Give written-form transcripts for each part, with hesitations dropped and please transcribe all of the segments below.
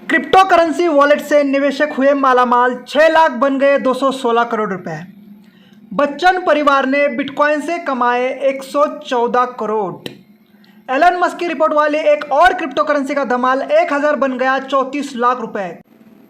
Crypto currency wallet से निवेशक हुए मालामाल, 6 लाख बन गए 216 करोड़ रुपए। बच्चन परिवार ने बिटकॉइन से कमाए 114 करोड़। एलन मस्क की रिपोर्ट वाली एक और क्रिप्टो करेंसी का धमाल, 1000 बन गया 34 लाख रुपए।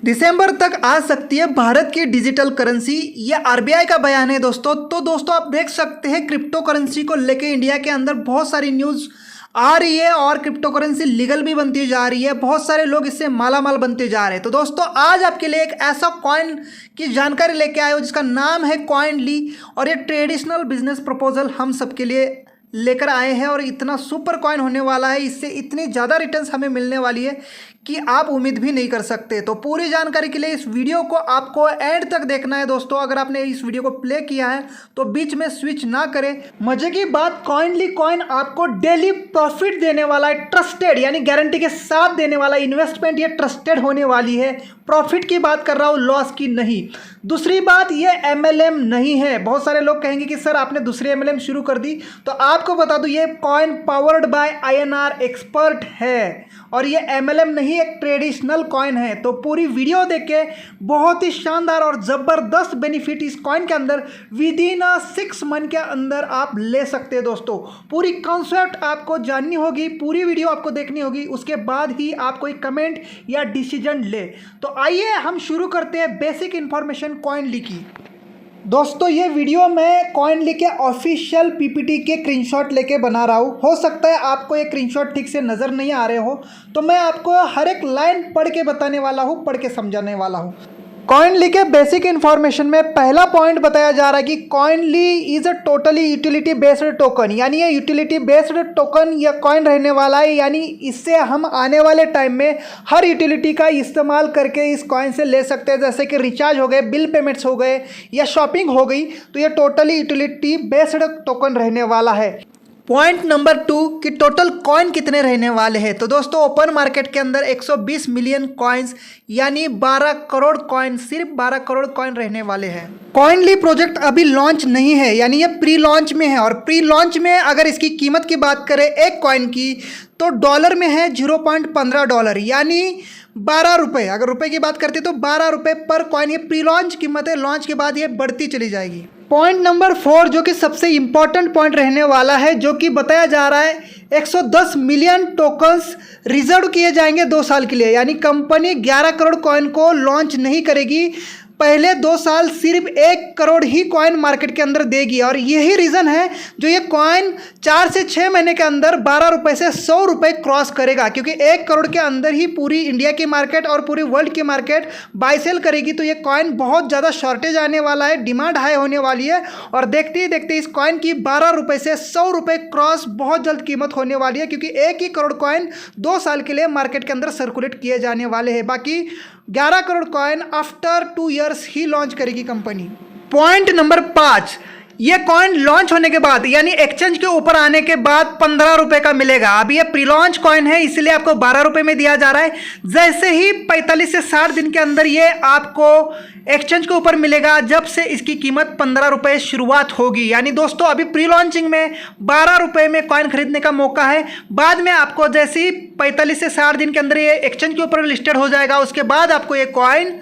दिसंबर तक आ सकती है भारत की डिजिटल करेंसी, ये आरबीआई का बयान है दोस्तों। तो दोस्तों आप देख सकते हैं क्रिप्टो करेंसी को लेके इंडिया के अंदर बहुत सारी न्यूज़ आ रही है और क्रिप्टो करेंसी लीगल भी बनती जा रही है। बहुत सारे लोग इससे मालामाल बनते जा रहे हैं। तो दोस्तों आज आपके लिए एक ऐसा कॉइन की जानकारी लेके आए हो जिसका नाम है कॉइनली, और ये ट्रेडिशनल बिजनेस प्रपोजल हम सबके लिए लेकर आए हैं। और इतना सुपर कॉइन होने वाला है, इससे इतनी ज़्यादा रिटर्न्स हमें मिलने वाली है कि आप उम्मीद भी नहीं कर सकते। तो पूरी जानकारी के लिए इस वीडियो को आपको एंड तक देखना है दोस्तों। अगर आपने इस वीडियो को प्ले किया है तो बीच में स्विच ना करें। मजे की बात, कॉइनली कॉइन आपको डेली प्रॉफिट देने वाला है, ट्रस्टेड यानी गारंटी के साथ देने वाला इन्वेस्टमेंट, ये ट्रस्टेड होने वाली है। प्रॉफिट की बात कर रहा हूँ, लॉस की नहीं। दूसरी बात, ये एमएलएम नहीं है। बहुत सारे लोग कहेंगे कि सर आपने दूसरी एमएलएम शुरू कर दी, तो आपको बता दूं ये coin powered by INR expert है और ये एमएलएम नहीं, एक ट्रेडिशनल कॉइन है। तो पूरी वीडियो देख के बहुत ही शानदार और ज़बरदस्त बेनिफिट इस कॉइन के अंदर विद इन 6 मंथ के अंदर आप ले सकते हैं दोस्तों। पूरी कॉन्सेप्ट आपको जाननी होगी, पूरी वीडियो आपको देखनी होगी, उसके बाद ही आप कोई कमेंट या डिसीजन ले। तो आइए हम शुरू करते हैं बेसिक इन्फॉर्मेशन कॉइनली की। दोस्तों ये वीडियो मैं कॉइनली के ऑफिशियल पीपीटी के स्क्रीनशॉट लेके बना रहा हूँ। हो सकता है आपको ये स्क्रीनशॉट ठीक से नज़र नहीं आ रहे हो, तो मैं आपको हर एक लाइन पढ़ के बताने वाला हूँ, पढ़ के समझाने वाला हूँ। कॉइनली के बेसिक इन्फॉर्मेशन में पहला पॉइंट बताया जा रहा है कि Coinly is a totally utility based token, यानी ये यूटिलिटी बेस्ड टोकन या कॉइन रहने वाला है। यानी इससे हम आने वाले टाइम में हर यूटिलिटी का इस्तेमाल करके इस कॉइन से ले सकते हैं, जैसे कि रिचार्ज हो गए, बिल पेमेंट्स हो गए या शॉपिंग हो गई। तो ये टोटली यूटिलिटी बेस्ड टोकन रहने वाला है। पॉइंट नंबर 2 कि टोटल कॉइन कितने रहने वाले हैं। तो दोस्तों ओपन मार्केट के अंदर 120 मिलियन कॉइन्स यानी 12 करोड़ कॉइन, सिर्फ 12 करोड़ कॉइन रहने वाले हैं। कॉइनली प्रोजेक्ट अभी लॉन्च नहीं है, यानी ये प्री लॉन्च में है। और प्री लॉन्च में अगर इसकी कीमत की बात करें एक कॉइन की, तो डॉलर में है $0.15 यानी 12 रुपये। अगर रुपए की बात करते तो 12 रुपये पर कॉइन ये प्री लॉन्च कीमत है। लॉन्च के बाद ये बढ़ती चली जाएगी। पॉइंट नंबर 4 जो कि सबसे इंपॉर्टेंट पॉइंट रहने वाला है, जो कि बताया जा रहा है 110 मिलियन टोकन्स रिजर्व किए जाएंगे 2 साल के लिए। यानी कंपनी 11 करोड़ कॉइन को लॉन्च नहीं करेगी, पहले 2 साल सिर्फ 1 करोड़ ही कॉइन मार्केट के अंदर देगी। और यही रीज़न है जो ये कॉइन 4 से 6 महीने के अंदर 12 रुपये से 100 रुपये क्रॉस करेगा, क्योंकि 1 करोड़ के अंदर ही पूरी इंडिया की मार्केट और पूरी वर्ल्ड की मार्केट बाय सेल करेगी। तो ये कॉइन बहुत ज़्यादा शॉर्टेज आने वाला है, डिमांड हाई होने वाली है। और देखते ही देखते इस कॉइन की 12 रुपये से 100 रुपये क्रॉस बहुत जल्द कीमत होने वाली है, क्योंकि 1 ही करोड़ कॉइन 2 साल के लिए मार्केट के अंदर सर्कुलेट किए जाने वाले हैं। बाकी 11 करोड़ कॉइन आफ्टर 2 इयर्स ही लॉन्च करेगी कंपनी। पॉइंट नंबर 5, ये कॉइन लॉन्च होने के बाद यानी एक्सचेंज के ऊपर आने के बाद 15 रुपये का मिलेगा। अभी ये प्री लॉन्च कॉइन है, इसलिए आपको 12 रुपये में दिया जा रहा है। जैसे ही 45 से 60 दिन के अंदर ये आपको एक्सचेंज के ऊपर मिलेगा, जब से इसकी कीमत 15 रुपये शुरुआत होगी। यानी दोस्तों अभी प्री लॉन्चिंग में 12 रुपये में कॉइन खरीदने का मौका है। बाद में आपको जैसे ही 45 से 60 दिन के अंदर ये एक्सचेंज के ऊपर लिस्टेड हो जाएगा, उसके बाद आपको ये कॉइन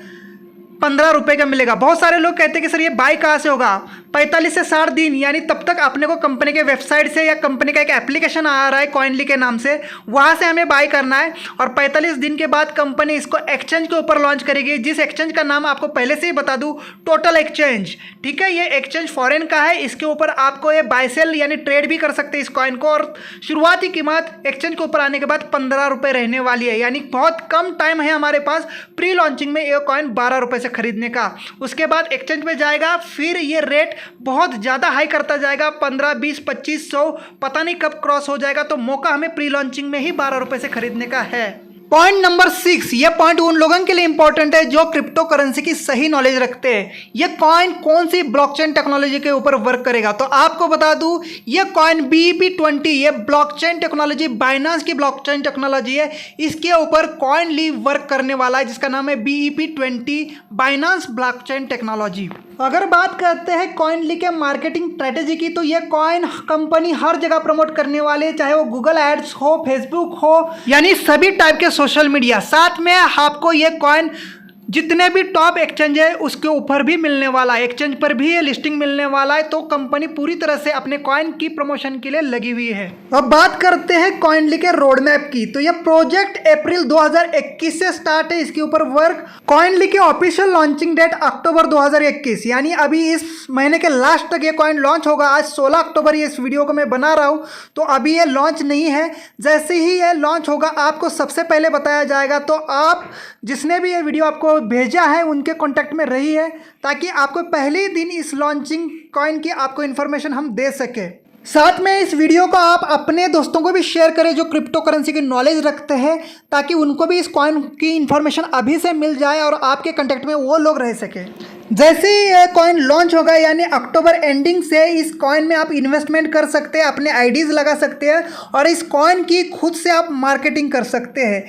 15 रुपये का मिलेगा। बहुत सारे लोग कहते हैं कि सर ये बाय कहाँ से होगा। 45 से 60 दिन यानी तब तक अपने को कंपनी के वेबसाइट से या कंपनी का एक एप्लीकेशन आ रहा है कॉइनली के नाम से, वहाँ से हमें बाय करना है। और 45 दिन के बाद कंपनी इसको एक्सचेंज के ऊपर लॉन्च करेगी, जिस एक्सचेंज का नाम आपको पहले से ही बता दूँ, टोटल एक्सचेंज। ठीक है, ये एक्सचेंज फॉरेन का है, इसके ऊपर आपको ये बाय सेल यानी ट्रेड भी कर सकते हैं इस कॉइन को। और शुरुआती कीमत एक्सचेंज के ऊपर आने के बाद 15 रुपये रहने वाली है। यानी बहुत कम टाइम है हमारे पास प्री लॉन्चिंग में ये कॉइन 12 रुपये से खरीदने का। उसके बाद एक्सचेंज में जाएगा, फिर ये रेट बहुत ज़्यादा हाई करता जाएगा, 15, 20, 25, 100 पता नहीं कब क्रॉस हो जाएगा। तो मौका हमें प्री लॉन्चिंग में ही 12 रुपये से खरीदने का है। पॉइंट नंबर 6, ये पॉइंट उन लोगों के लिए इंपॉर्टेंट है जो क्रिप्टो करेंसी की सही नॉलेज रखते हैं। ये कॉइन कौन सी ब्लॉकचेन टेक्नोलॉजी के ऊपर वर्क करेगा। तो आपको बता दूं ये कॉइन BEP20 ये ब्लॉकचेन टेक्नोलॉजी बाइनेंस की ब्लॉकचेन टेक्नोलॉजी है, इसके ऊपर कॉइनली वर्क करने वाला है, जिसका नाम है BEP20 बाइनेंस ब्लॉकचेन टेक्नोलॉजी। अगर बात करते हैं कॉइनली के मार्केटिंग स्ट्रेटेजी की, तो ये कॉइन कंपनी हर जगह प्रमोट करने वाले, चाहे वो गूगल एड्स हो, फेसबुक हो, यानी सभी टाइप के सोशल मीडिया। साथ में आपको ये कॉइन जितने भी टॉप एक्सचेंज है उसके ऊपर भी मिलने वाला है, एक्सचेंज पर भी ये लिस्टिंग मिलने वाला है। तो कंपनी पूरी तरह से अपने कॉइन की प्रमोशन के लिए लगी हुई है। अब बात करते हैं कॉइनली के रोड मैप की। तो ये प्रोजेक्ट अप्रैल 2021 से स्टार्ट है, इसके ऊपर वर्क। कॉइनली की ऑफिशियल लॉन्चिंग डेट अक्टूबर 2021, यानी अभी इस महीने के लास्ट तक ये कॉइन लॉन्च होगा। आज 16 अक्टूबर ये इस वीडियो को मैं बना रहा हूँ, तो अभी ये लॉन्च नहीं है। जैसे ही ये लॉन्च होगा आपको सबसे पहले बताया जाएगा। तो आप जिसने भी ये वीडियो आपको भेजा है उनके कांटेक्ट में रही है, ताकि आपको पहले ही दिन इस लॉन्चिंग कॉइन की आपको इन्फॉर्मेशन हम दे सके। साथ में इस वीडियो को आप अपने दोस्तों को भी शेयर करें जो क्रिप्टो करेंसी की नॉलेज रखते हैं, ताकि उनको भी इस कॉइन की इन्फॉर्मेशन अभी से मिल जाए और आपके कांटेक्ट में वो लोग रह सके। जैसे ही ये कॉइन लॉन्च होगा, यानी अक्टूबर एंडिंग से इस कॉइन में आप इन्वेस्टमेंट कर सकते हैं, अपने आईडीज लगा सकते हैं और इस कॉइन की खुद से आप मार्केटिंग कर सकते हैं।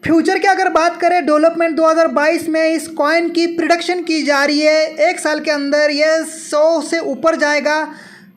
फ्यूचर की अगर बात करें, डेवलपमेंट 2022 में इस कॉइन की प्रिडिक्शन की जा रही है। एक साल के अंदर ये 100 से ऊपर जाएगा।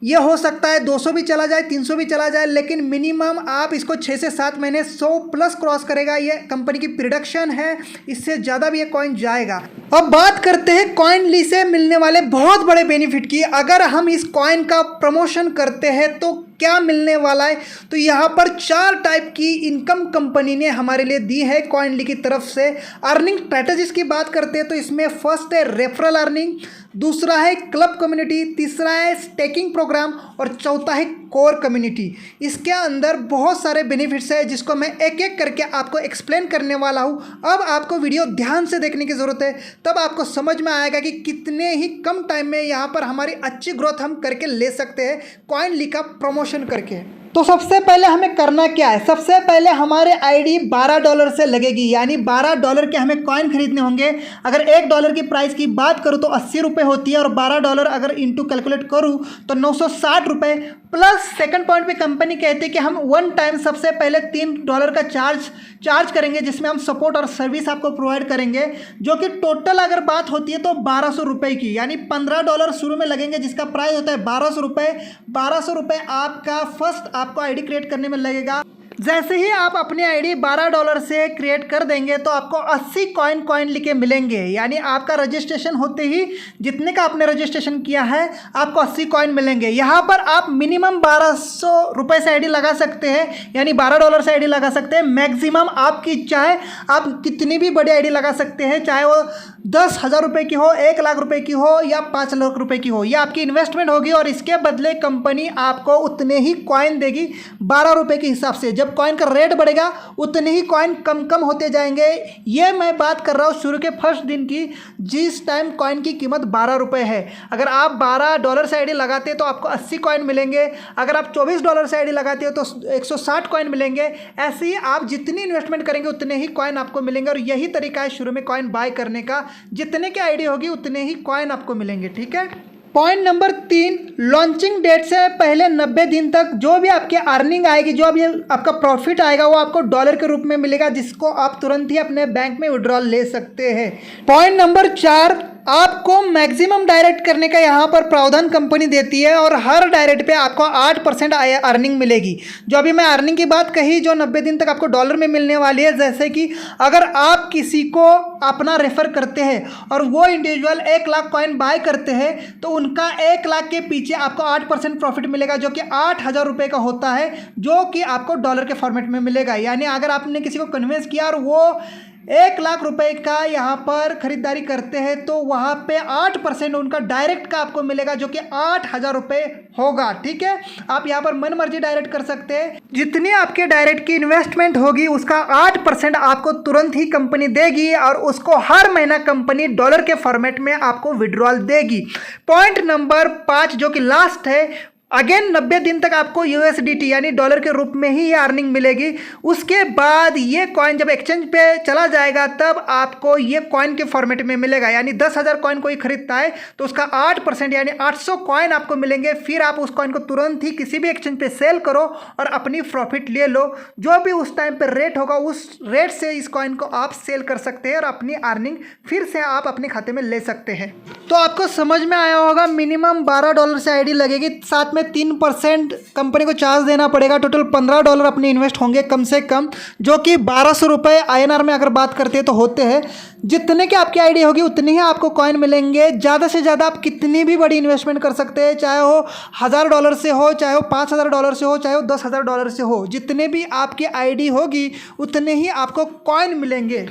ये हो सकता है 200 भी चला जाए, 300 भी चला जाए, लेकिन मिनिमम आप इसको 6 से 7 महीने 100 प्लस क्रॉस करेगा। ये कंपनी की प्रिडिक्शन है, इससे ज़्यादा भी ये कॉइन जाएगा। अब बात करते हैं कॉइनली से मिलने वाले बहुत बड़े बेनिफिट की। अगर हम इस कॉइन का प्रमोशन करते हैं तो क्या मिलने वाला है, तो यहाँ पर 4 टाइप की इनकम कंपनी ने हमारे लिए दी है कॉइनली की तरफ से। अर्निंग स्ट्रैटेजीज की बात करते हैं तो इसमें फर्स्ट है रेफरल अर्निंग, दूसरा है क्लब कम्युनिटी, तीसरा है स्टेकिंग प्रोग्राम और चौथा है कोर कम्युनिटी। इसके अंदर बहुत सारे बेनिफिट्स है जिसको मैं एक एक करके आपको एक्सप्लेन करने वाला हूँ। अब आपको वीडियो ध्यान से देखने की ज़रूरत है, तब आपको समझ में आएगा कि कितने ही कम टाइम में यहाँ पर हमारी अच्छी ग्रोथ हम करके ले सकते हैं कॉइनली का प्रमोशन करके। तो सबसे पहले हमें करना क्या है, सबसे पहले हमारे आईडी $12 से लगेगी, यानी $12 के हमें कॉइन खरीदने होंगे। अगर $1 की प्राइस की बात करूँ तो 80 रुपये होती है और $12 अगर इंटू कैलकुलेट करूँ तो 960 रुपये। प्लस सेकंड पॉइंट पे कंपनी कहती है कि हम वन टाइम सबसे पहले $3 का चार्ज करेंगे, जिसमें हम सपोर्ट और सर्विस आपको प्रोवाइड करेंगे, जो कि टोटल अगर बात होती है तो 1200 रुपये की, यानी $15 शुरू में लगेंगे जिसका प्राइस होता है 1200 रुपये। 1200 रुपये आपका फर्स्ट आपको आईडी क्रिएट करने में लगेगा। जैसे ही आप अपनी आईडी $12 से क्रिएट कर देंगे तो आपको 80 कॉइन लिखे मिलेंगे, यानी आपका रजिस्ट्रेशन होते ही जितने का आपने रजिस्ट्रेशन किया है आपको 80 कॉइन मिलेंगे। यहाँ पर आप मिनिमम 1200 रुपये से आईडी लगा सकते हैं, यानी $12 से आईडी लगा सकते हैं। मैक्सिमम आपकी इच्छा है, आप कितनी भी बड़ी आईडी लगा सकते हैं, चाहे वो 10,000 रुपये की हो, 1 लाख रुपए की हो या 5 लाख रुपए की हो। ये आपकी इन्वेस्टमेंट होगी और इसके बदले कंपनी आपको उतने ही कॉइन देगी 12 रुपये के हिसाब से। जब कॉइन का रेट बढ़ेगा उतने ही कॉइन कम होते जाएंगे। ये मैं बात कर रहा हूँ शुरू के फर्स्ट दिन की, जिस टाइम कॉइन की कीमत 12 रुपये है। अगर आप $12 से आईडी लगाते हैं तो आपको 80 कॉइन मिलेंगे। अगर आप $24 से आईडी लगाते हो तो 160 कॉइन मिलेंगे। ऐसे ही आप जितनी इन्वेस्टमेंट करेंगे उतने ही कॉइन आपको मिलेंगे, और यही तरीका है शुरू में कॉइन बाय करने का। जितने की आईडी होगी उतने ही कॉइन आपको मिलेंगे, ठीक है। पॉइंट नंबर 3, लॉन्चिंग डेट से पहले 90 दिन तक जो भी आपकी अर्निंग आएगी, जो भी आपका प्रॉफिट आएगा, वो आपको डॉलर के रूप में मिलेगा, जिसको आप तुरंत ही अपने बैंक में विड्रॉल ले सकते हैं। पॉइंट नंबर 4, आपको मैक्सिमम डायरेक्ट करने का यहाँ पर प्रावधान कंपनी देती है और हर डायरेक्ट पे आपको 8% अर्निंग मिलेगी। जो अभी मैं अर्निंग की बात कही, जो 90 दिन तक आपको डॉलर में मिलने वाली है, जैसे कि अगर आप किसी को अपना रेफर करते हैं और वो इंडिविजुअल 1 लाख कॉइन बाय करते हैं तो उनका 1 लाख के पीछे आपको 8% प्रॉफिट मिलेगा, जो कि 8,000 रुपये का होता है, जो कि आपको डॉलर के फॉर्मेट में मिलेगा। यानी अगर आपने किसी को कन्विंस किया और वो 1 लाख रुपए का यहाँ पर खरीदारी करते हैं तो वहाँ पे 8% उनका डायरेक्ट का आपको मिलेगा, जो कि 8,000 रुपये होगा, ठीक है। आप यहाँ पर मन मर्जी डायरेक्ट कर सकते हैं। जितनी आपके डायरेक्ट की इन्वेस्टमेंट होगी उसका 8% आपको तुरंत ही कंपनी देगी और उसको हर महीना कंपनी डॉलर के फॉर्मेट में आपको विड्रॉल देगी। पॉइंट नंबर 5 जो कि लास्ट है, अगेन 90 दिन तक आपको USDT यानी डॉलर के रूप में ही ये अर्निंग मिलेगी। उसके बाद ये कॉइन जब एक्सचेंज पे चला जाएगा तब आपको ये कॉइन के फॉर्मेट में मिलेगा, यानी 10,000 कॉइन कोई खरीदता है तो उसका 8% यानी 800 कॉइन आपको मिलेंगे। फिर आप उस कॉइन को तुरंत ही किसी भी एक्सचेंज पे सेल करो और अपनी प्रॉफिट ले लो। जो भी उस टाइम पर रेट होगा उस रेट से इस कॉइन को आप सेल कर सकते हैं और अपनी अर्निंग फिर से आप अपने खाते में ले सकते हैं। तो आपको समझ में आया होगा, मिनिमम $12 से आईडी लगेगी, साथ में 3% कंपनी को चार्ज देना पड़ेगा। टोटल $15 अपने इन्वेस्ट होंगे कम से कम, जो कि 1200 रुपये INR में अगर बात करते हैं तो होते हैं। जितने की आपकी आईडी होगी उतने ही आपको कॉइन मिलेंगे। ज़्यादा से ज़्यादा आप कितनी भी बड़ी इन्वेस्टमेंट कर सकते हैं, चाहे वो $1000 से हो, चाहे वो $5000 से हो, चाहे वो $10,000 से हो। जितने भी आपकी आईडी होगी उतने ही आपको कॉइन मिलेंगे।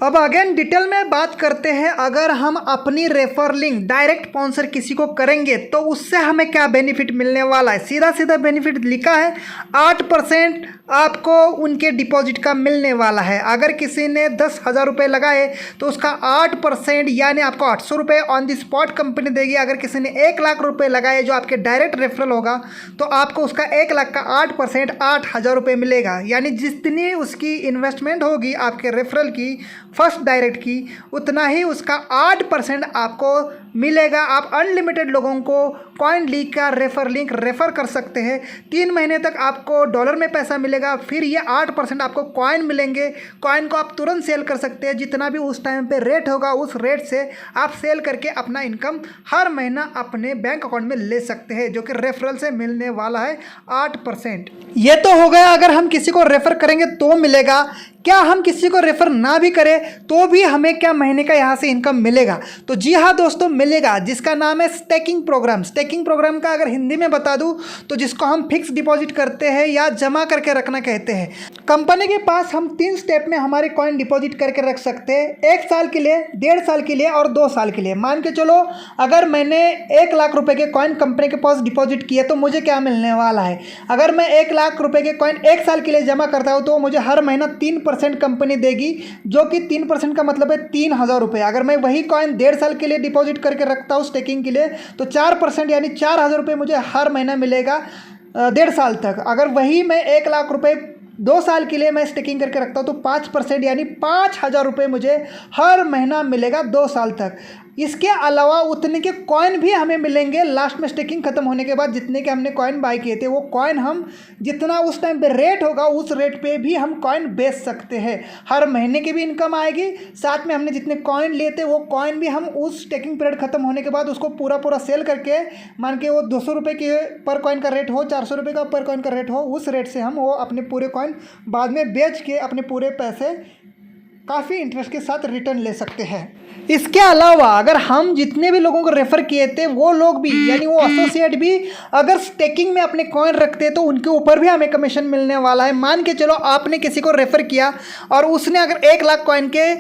अब अगेन डिटेल में बात करते हैं, अगर हम अपनी रेफर लिंक डायरेक्ट स्पॉन्सर किसी को करेंगे तो उससे हमें क्या बेनिफिट मिलने वाला है। सीधा सीधा बेनिफिट लिखा है, 8% आपको उनके डिपॉजिट का मिलने वाला है। अगर किसी ने 10,000 रुपये लगाए तो उसका 8% यानी आपको 800 रुपये ऑन द स्पॉट कंपनी देगी। अगर किसी ने 1 लाख रुपये लगाए जो आपके डायरेक्ट रेफरल होगा तो आपको उसका 1 लाख का 8% 8,000 रुपये मिलेगा। यानी जितनी उसकी इन्वेस्टमेंट होगी आपके रेफरल की फर्स्ट डायरेक्ट की, उतना ही उसका 8% आपको मिलेगा। आप अनलिमिटेड लोगों को कॉइन लीग का रेफर लिंक रेफ़र कर सकते हैं। 3 महीने तक आपको डॉलर में पैसा मिलेगा, फिर ये 8% आपको कॉइन मिलेंगे। कॉइन को आप तुरंत सेल कर सकते हैं, जितना भी उस टाइम पे रेट होगा उस रेट से आप सेल करके अपना इनकम हर महीना अपने बैंक अकाउंट में ले सकते हैं, जो कि रेफरल से मिलने वाला है 8%। ये तो हो गया अगर हम किसी को रेफ़र करेंगे तो मिलेगा। क्या हम किसी को रेफ़र ना भी करें तो भी हमें क्या महीने का यहाँ से इनकम मिलेगा? तो जी हाँ दोस्तों, मिलेगा, जिसका नाम है स्टेकिंग प्रोग्राम। स्टेकिंग प्रोग्राम का अगर हिंदी में बता दूँ तो जिसको हम फिक्स डिपॉजिट करते हैं या जमा करके रखना कहते हैं। कंपनी के पास हम 3 स्टेप में हमारे कॉइन डिपॉजिट करके रख सकते हैं, 1 साल के लिए, 1.5 साल के लिए और 2 साल के लिए। मान के चलो अगर मैंने 1 लाख रुपए के कॉइन कंपनी के पास डिपॉजिट किए तो मुझे क्या मिलने वाला है। अगर मैं 1 लाख रुपए के कॉइन 1 साल के लिए जमा करता हूँ तो मुझे हर महीना 3% कंपनी देगी, जो कि 3% का मतलब है 3,000 रुपये। अगर मैं वही कॉइन 1.5 साल के लिए डिपॉजिट करके रखता हूँ स्टेकिंग के लिए तो 4% यानी 4,000 रुपये मुझे हर महीना मिलेगा 1.5 साल तक। अगर वही मैं 1 लाख रुपये 2 साल के लिए मैं स्टेकिंग करके रखता हूँ तो 5% यानी 5,000 रुपये मुझे हर महीना मिलेगा 2 साल तक। इसके अलावा उतने के कॉइन भी हमें मिलेंगे लास्ट में स्टेकिंग खत्म होने के बाद। जितने के हमने कॉइन बाय किए थे वो कॉइन हम जितना उस टाइम पे रेट होगा उस रेट पे भी हम कॉइन बेच सकते हैं। हर महीने की भी इनकम आएगी, साथ में हमने जितने कॉइन लिए थे वो कॉइन भी हम उस स्टेकिंग पीरियड खत्म होने के बाद उसको पूरा सेल करके, मान के वो 200 रुपये के पर कॉइन का रेट हो, 400 रुपये का पर कॉइन का रेट हो, उस रेट से हम वो अपने पूरे कॉइन बाद में बेच के अपने पूरे पैसे काफ़ी इंटरेस्ट के साथ रिटर्न ले सकते हैं। इसके अलावा अगर हम जितने भी लोगों को रेफ़र किए थे वो लोग भी यानी वो एसोसिएट भी अगर स्टेकिंग में अपने कॉइन रखते हैं तो उनके ऊपर भी हमें कमीशन मिलने वाला है। मान के चलो आपने किसी को रेफ़र किया और उसने अगर 1 लाख कॉइन के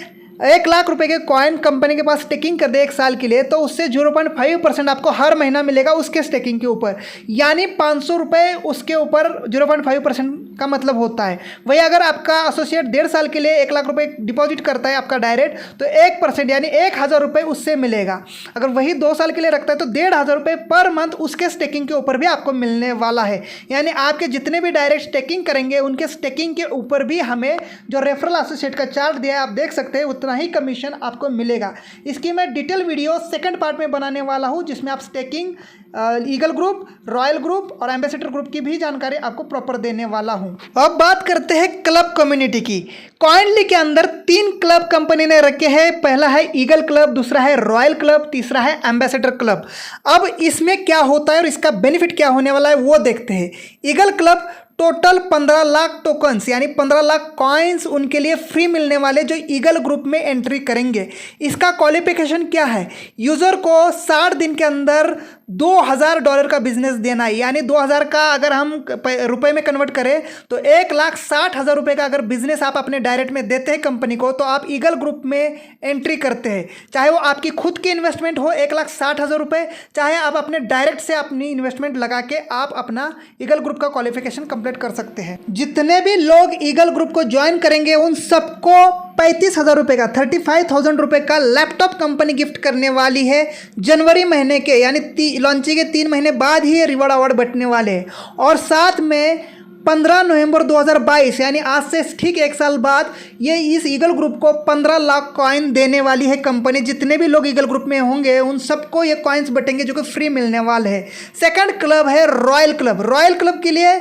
1 लाख रुपए के कॉइन कंपनी के पास स्टेकिंग कर दे 1 साल के लिए तो उससे 0.5% आपको हर महीना मिलेगा उसके स्टेकिंग के ऊपर, यानी 500 रुपये उसके ऊपर 0.5% का मतलब होता है। वही अगर आपका एसोसिएट 1.5 साल के लिए 1 लाख रुपए डिपॉजिट करता है आपका डायरेक्ट तो 1% यानी 1,000 रुपये उससे मिलेगा। अगर वही 2 साल के लिए रखता है तो 1,500 रुपये पर मंथ उसके स्टेकिंग के ऊपर भी आपको मिलने वाला है। यानी आपके जितने भी डायरेक्ट स्टेकिंग करेंगे उनके स्टेकिंग के ऊपर भी हमें जो रेफरल एसोसिएट का चार्ट दिया है आप देख सकते हैं ही कमीशन आपको मिलेगा। इसकी मैं डिटेल वीडियो सेकंड पार्ट में बनाने वाला हूं जिसमें आप staking, eagle group, royal group और एम्बेसडर ग्रुप की भी जानकारी आपको प्रॉपर देने वाला हूं। अब बात करते हैं क्लब कम्युनिटी की। कॉइनली के अंदर 3 क्लब कंपनी ने रखे हैं। पहला है ईगल क्लब, दूसरा है रॉयल क्लब, तीसरा है एम्बेसडर क्लब। अब इसमें क्या होता है और इसका बेनिफिट क्या होने वाला है वो देखते हैं। Eagle club total 15 lakh tokens यानी 15 लाख कॉइन्स उनके लिए फ्री मिलने वाले जो ईगल ग्रुप में एंट्री करेंगे। इसका क्वालिफिकेशन क्या है, यूज़र को 60 दिन के अंदर $2,000 का बिजनेस देना है। यानी 2,000 का अगर हम रुपए में कन्वर्ट करें तो 1,60,000 रुपये का अगर बिजनेस आप अपने डायरेक्ट में देते हैं कंपनी को तो आप ईगल ग्रुप में एंट्री करते हैं। चाहे वो आपकी खुद की इन्वेस्टमेंट हो 1,60,000 रुपये, चाहे आप अपने डायरेक्ट से अपनी इन्वेस्टमेंट लगा के आप अपना ईगल ग्रुप का क्वालिफिकेशन कंप्लीट कर सकते हैं। जितने भी लोग ईगल ग्रुप को ज्वाइन करेंगे उन सबको 35,000 रुपये का 35,000 रुपये का लैपटॉप कंपनी गिफ्ट करने वाली है। जनवरी महीने के यानी लॉन्चिंग के 3 महीने बाद ही ये रिवॉर्ड अवार्ड बंटने वाले हैं। और साथ में 15 नवंबर 2022 यानी आज से ठीक 1 साल बाद ये इस ईगल ग्रुप को 15 लाख कॉइन देने वाली है कंपनी। जितने भी लोग ईगल ग्रुप में होंगे उन सबको ये कॉइन्स बटेंगे जो कि फ्री मिलने वाले हैं। सेकंड क्लब है रॉयल क्लब। रॉयल क्लब के लिए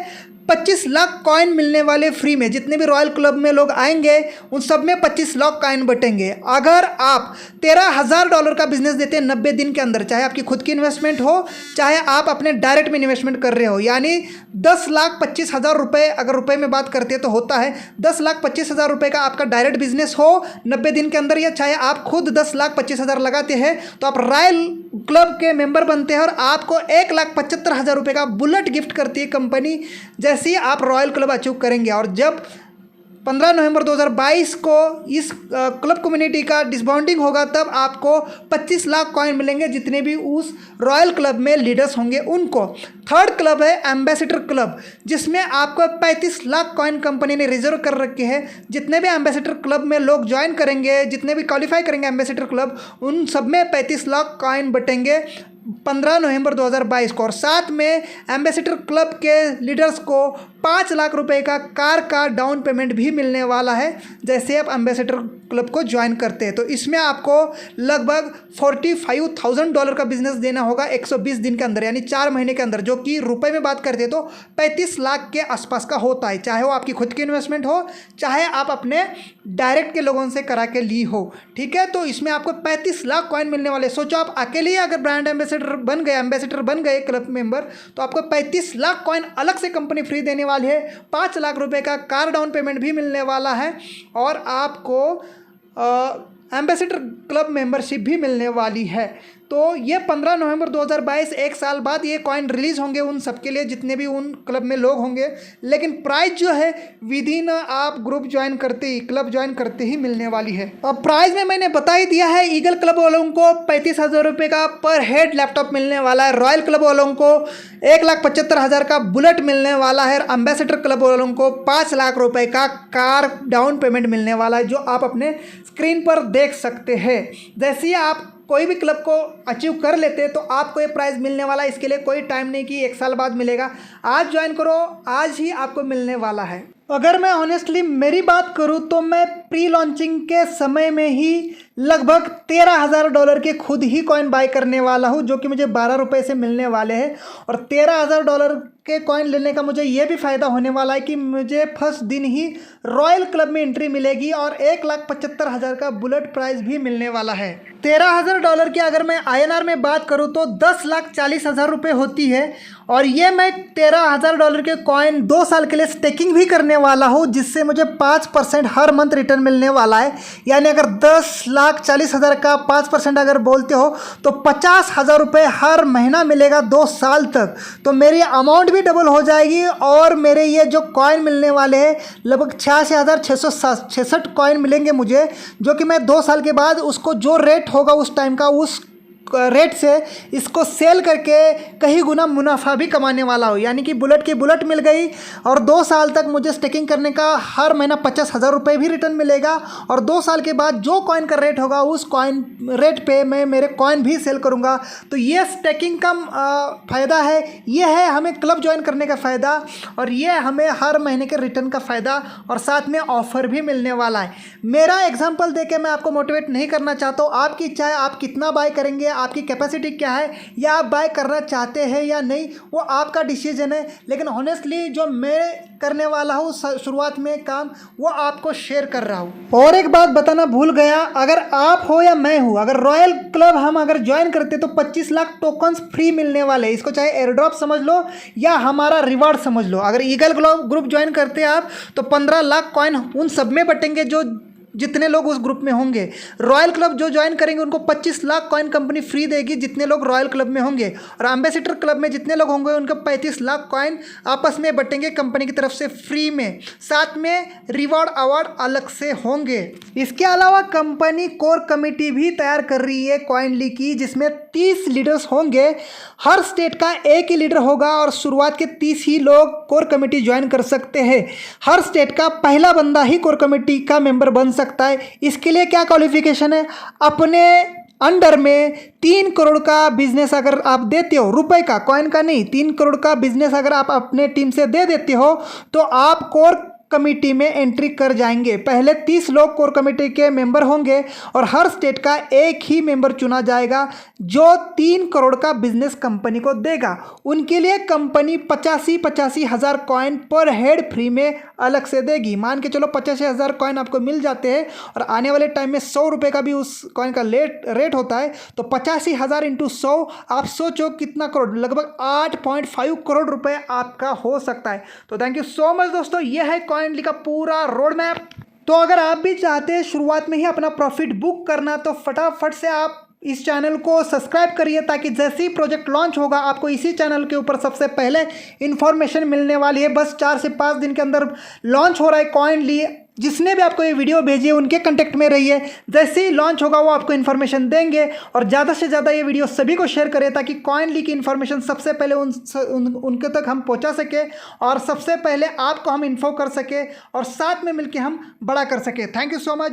25 लाख कॉइन मिलने वाले फ्री में। जितने भी रॉयल क्लब में लोग आएंगे उन सब में 25 लाख कॉइन बटेंगे। अगर आप $13,000 का बिजनेस देते हैं 90 दिन के अंदर, चाहे आपकी खुद की इन्वेस्टमेंट हो चाहे आप अपने डायरेक्ट में इन्वेस्टमेंट कर रहे हो, यानी 10,25,000 रुपये, अगर रुपए में बात करते हैं तो होता है 10,25,000 रुपये का आपका डायरेक्ट बिजनेस हो 90 दिन के अंदर, या चाहे आप खुद 10,25,000 लगाते हैं तो आप रॉयल क्लब के मेंबर बनते हैं और आपको 1,75,000 रुपये का बुलेट गिफ्ट करती है कंपनी जैसे ही आप रॉयल क्लब अचीव करेंगे। और जब 15 नवंबर 2022 को इस क्लब कम्युनिटी का डिसबाउंडिंग होगा तब आपको 25 लाख कॉइन मिलेंगे जितने भी उस रॉयल क्लब में लीडर्स होंगे उनको। थर्ड क्लब है एम्बेसडर क्लब, जिसमें आपको 35 लाख कॉइन कंपनी ने रिजर्व कर रखे हैं। जितने भी एम्बेसडर क्लब में लोग ज्वाइन करेंगे, जितने भी क्वालिफाई करेंगे एम्बेसडर क्लब, उन सब में 35 लाख कॉइन बटेंगे 15 नवंबर 2022 को। और साथ में एम्बेसडर क्लब के लीडर्स को 5 लाख रुपए का कार का डाउन पेमेंट भी मिलने वाला है जैसे आप एम्बेसडर क्लब को ज्वाइन करते हैं। तो इसमें आपको लगभग $45,000 का बिजनेस देना होगा 120 दिन के अंदर, यानी 4 महीने के अंदर, जो कि रुपए में बात करते हैं तो 35 लाख के आसपास का होता है, चाहे वो आपकी खुद की इन्वेस्टमेंट हो चाहे आप अपने डायरेक्ट के लोगों से करा के ली हो। ठीक है, तो इसमें आपको 35 लाख कॉइन मिलने वाले। सोचो आप अकेले ही अगर ब्रांड एम्बेसडर बन गए क्लब मेंबर तो आपको 35 लाख कॉइन अलग से कंपनी फ्री देने वाली है, 5 लाख रुपए का कार डाउन पेमेंट भी मिलने वाला है और आपको एम्बेसडर क्लब मेंबरशिप भी मिलने वाली है। तो ये 15 नवंबर 2022 एक साल बाद ये कॉइन रिलीज़ होंगे उन सबके लिए जितने भी उन क्लब में लोग होंगे, लेकिन प्राइस जो है विद इन आप ग्रुप ज्वाइन करते ही, क्लब ज्वाइन करते ही मिलने वाली है। अब प्राइस में मैंने बता ही दिया है, ईगल क्लब वालों को 35,000 रुपये का पर हेड लैपटॉप मिलने वाला है, रॉयल क्लब वालों को 1,75,000 का बुलेट मिलने वाला है, एम्बेसडर क्लब वालों को 5 लाख रुपये का कार डाउन पेमेंट मिलने वाला है, जो आप अपने स्क्रीन पर देख सकते हैं। जैसे ही आप कोई भी क्लब को अचीव कर लेते हैं तो आपको ये प्राइज़ मिलने वाला है। इसके लिए कोई टाइम नहीं कि 1 साल बाद मिलेगा, आज ज्वाइन करो, आज ही आपको मिलने वाला है। अगर मैं ऑनेस्टली मेरी बात करूं तो मैं प्री लॉन्चिंग के समय में ही लगभग $13,000 के खुद ही कॉइन बाय करने वाला हूं, जो कि मुझे 12 रुपये से मिलने वाले हैं। और $13,000 के कॉइन लेने का मुझे ये भी फ़ायदा होने वाला है कि मुझे फर्स्ट दिन ही रॉयल क्लब में एंट्री मिलेगी और 1,75,000 का बुलेट प्राइज़ भी मिलने वाला है। $13,000 की अगर मैं INR में बात करूं तो 10,40,000 रुपये होती है। और ये मैं $13,000 के कॉइन 2 साल के लिए स्टेकिंग भी करने वाला हूँ, जिससे मुझे 5% हर मंथ रिटर्न मिलने वाला है। यानी अगर 10,40,000 का 5% अगर बोलते हो तो 50,000 रुपये हर महीना मिलेगा 2 साल तक। तो मेरी अमाउंट भी डबल हो जाएगी और मेरे ये जो कॉइन मिलने वाले हैं लगभग 86,666 कॉइन मिलेंगे मुझे, जो कि मैं 2 साल के बाद उसको जो रेट होगा उस टाइम का उस रेट से इसको सेल करके कहीं गुना मुनाफा भी कमाने वाला हो। यानी कि बुलेट की बुलेट मिल गई और 2 साल तक मुझे स्टेकिंग करने का हर महीना 50,000 रुपये भी रिटर्न मिलेगा। और 2 साल के बाद जो कॉइन का रेट होगा उस कॉइन रेट पे मैं मेरे कॉइन भी सेल करूँगा। तो ये स्टेकिंग का फ़ायदा है, ये है हमें क्लब ज्वाइन करने का फ़ायदा, और ये हमें हर महीने के रिटर्न का फ़ायदा और साथ में ऑफ़र भी मिलने वाला है। मेरा एग्जाम्पल दे के मैं आपको मोटिवेट नहीं करना चाहता हूँ, आपकी इच्छा है आप कितना बाय करेंगे, आपकी कैपेसिटी क्या है, या आप बाय करना चाहते हैं या नहीं, वो आपका डिसीजन है। लेकिन ऑनेस्टली जो मैं करने वाला हूँ शुरुआत में काम, वो आपको शेयर कर रहा हूँ। और एक बात बताना भूल गया, अगर आप हो या मैं हूँ, अगर रॉयल क्लब हम अगर ज्वाइन करते तो 25 लाख टोकन्स फ्री मिलने वाले। इसको चाहे एयर ड्रॉप समझ लो या हमारा रिवार्ड समझ लो। अगर ईगल ग्रुप ज्वाइन करते हैं आप तो 15 लाख कॉइन उन सब में बटेंगे जो जितने लोग उस ग्रुप में होंगे। रॉयल क्लब जो ज्वाइन करेंगे उनको 25 लाख कॉइन कंपनी फ्री देगी जितने लोग रॉयल क्लब में होंगे, और एम्बेसडर क्लब में जितने लोग होंगे उनको 35 लाख कॉइन आपस में बटेंगे कंपनी की तरफ से फ्री में, साथ में रिवॉर्ड अवार्ड अलग से होंगे। इसके अलावा कंपनी कोर कमेटी भी तैयार कर रही है कॉइनली की, जिसमें 30 लीडर्स होंगे। हर स्टेट का एक ही लीडर होगा और शुरुआत के 30 ही लोग कोर कमेटी ज्वाइन कर सकते हैं। हर स्टेट का पहला बंदा ही कोर कमेटी का मेंबर बन सकता है। इसके लिए क्या क्वालिफिकेशन है, अपने अंडर में 3 करोड़ का बिजनेस अगर आप देते हो, रुपए का, कॉइन का नहीं, 3 करोड़ का बिजनेस अगर आप अपने टीम से दे देते हो तो आप कोर कमेटी में एंट्री कर जाएंगे। पहले 30 लोग कोर कमेटी के मेंबर होंगे और हर स्टेट का एक ही मेंबर चुना जाएगा जो 3 करोड़ का बिजनेस कंपनी को देगा। उनके लिए कंपनी 85 हज़ार कॉइन पर हेड फ्री में अलग से देगी। मान के चलो 85 हज़ार कॉइन आपको मिल जाते हैं और आने वाले टाइम में 100 रुपये का भी उस कॉइन का रेट होता है, तो 85 हज़ार इंटू 100 आप सोचो कितना करोड़, लगभग 8.5 करोड़ रुपए आपका हो सकता है। तो थैंक यू सो मच दोस्तों, यह है कॉइनली का पूरा रोड मैप। तो अगर आप भी चाहते हैं शुरुआत में ही अपना प्रॉफिट बुक करना, तो फटाफट से आप इस चैनल को सब्सक्राइब करिए ताकि जैसे ही प्रोजेक्ट लॉन्च होगा आपको इसी चैनल के ऊपर सबसे पहले इन्फॉर्मेशन मिलने वाली है। बस 4 से 5 दिन के अंदर लॉन्च हो रहा है कॉइनली। जिसने भी आपको ये वीडियो भेजी है उनके कांटेक्ट में रहिए, जैसे ही लॉन्च होगा वो आपको इन्फॉर्मेशन देंगे। और ज़्यादा से ज़्यादा ये वीडियो सभी को शेयर करें ताकि कॉइनली की इन्फॉर्मेशन सबसे पहले उनके तक हम पहुंचा सके और सबसे पहले आपको हम इन्फो कर सके और साथ में मिलकर हम बड़ा कर सके। Thank you so much.